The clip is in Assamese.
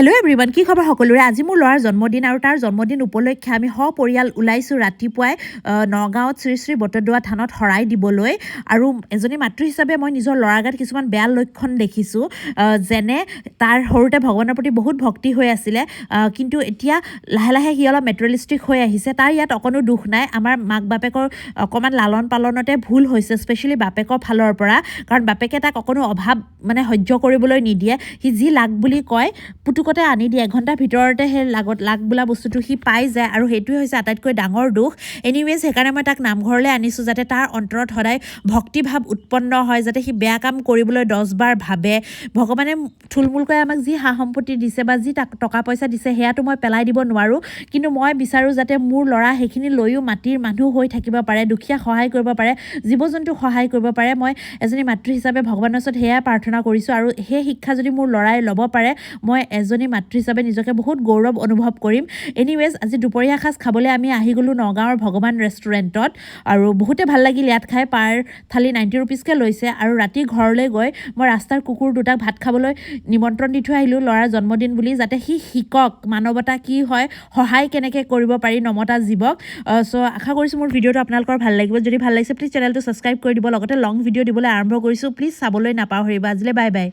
হেল্ল' এভৰিৱান, কি খবৰ সকলোৰে? আজি মোৰ ল'ৰাৰ জন্মদিন আৰু তাৰ জন্মদিন উপলক্ষে আমি সপৰিয়াল ওলাইছোঁ ৰাতিপুৱাই নগাঁৱত শ্ৰী শ্ৰী বটদ্ৰৱা থানত শৰাই দিবলৈ। আৰু এজনী মাতৃ হিচাপে মই নিজৰ ল'ৰাৰ গাত কিছুমান বেয়া লক্ষণ দেখিছোঁ, যেনে তাৰ সৰুতে ভগৱানৰ প্ৰতি বহুত ভক্তি হৈ আছিলে, কিন্তু এতিয়া লাহে লাহে সি অলপ মেটেৰিয়েলিষ্টিক হৈ আহিছে। তাৰ ইয়াত অকণো দুখ নাই, আমাৰ মাক বাপেকৰ অকণমান লালন পালনতে ভুল হৈছে, স্পেচিয়েলি বাপেকৰ ফালৰ পৰা, কাৰণ বাপেকে তাক অকণো অভাৱ সহ্য কৰিবলৈ নিদিয়ে। সি যি লাগ বুলি কয় পুতুকতে আনি দিয়ে, এঘণ্টাৰ ভিতৰতে সেই লাগ বোলা বস্তুটো সি পাই যায়, আৰু সেইটোৱে হৈছে আটাইতকৈ ডাঙৰ দুখ। এনিৱেজ, সেইকাৰণে মই তাক নামঘৰলৈ আনিছোঁ, যাতে তাৰ অন্তৰত সদায় ভক্তিভাৱ উৎপন্ন হয়, যাতে সি বেয়া কাম কৰিবলৈ 10 বাৰ ভাবে। ভগৱানে থুলমূলকৈ আমাক যি সা সম্পত্তি দিছে বা যি টকা পইচা দিছে সেয়াটো মই পেলাই দিব নোৱাৰোঁ, কিন্তু মই বিচাৰোঁ যাতে মোৰ ল'ৰা সেইখিনি লৈও মাটিৰ মানুহ হৈ থাকিব পাৰে, দুখীয়া সহায় কৰিব পাৰে, জীৱ জন্তুক সহায় কৰিব পাৰে। মই এজনী মাতৃ হিচাপে ভগৱানৰ ওচৰত সেয়াই প্ৰাৰ্থনা কৰিছোঁ, আৰু সেই শিক্ষা যদি মোৰ ল'ৰাই ল'ব পাৰে, মই এজনী মাতৃ হিচাপে নিজকে বহুত গৌৰৱ অনুভৱ কৰিম। এনিৱেজ, আজি দুপৰীয়া সাঁজ খাবলৈ আমি আহি গ'লোঁ নগাঁৱৰ ভগৱান ৰেষ্টুৰেণ্টত, আৰু বহুতে ভাল লাগিল ইয়াত খাই। পাৰ থালি 90 ৰুপিজকৈ লৈছে, আৰু ৰাতি ঘৰলৈ গৈ মই ৰাস্তাৰ কুকুৰ দুটাক ভাত খাবলৈ নিমন্ত্ৰণ দি থৈ আহিলোঁ ল'ৰাৰ জন্মদিন বুলি, যাতে সি শিকক মানৱতা কি হয়, সহায় কেনেকৈ কৰিব পাৰি নমতা জীৱক। চ' আশা কৰিছোঁ মোৰ ভিডিঅ'টো আপোনালোকৰ ভাল লাগিব। যদি ভাল লাগিছে প্লিজ চেনেলটো ছাবস্ক্ৰাইব কৰি দিব, লগতে লং ভিডিঅ' দিবলৈ আৰম্ভ কৰিছোঁ, প্লিজ চাবলৈ নাপাহৰিবা। আজিলৈ বাই বাই।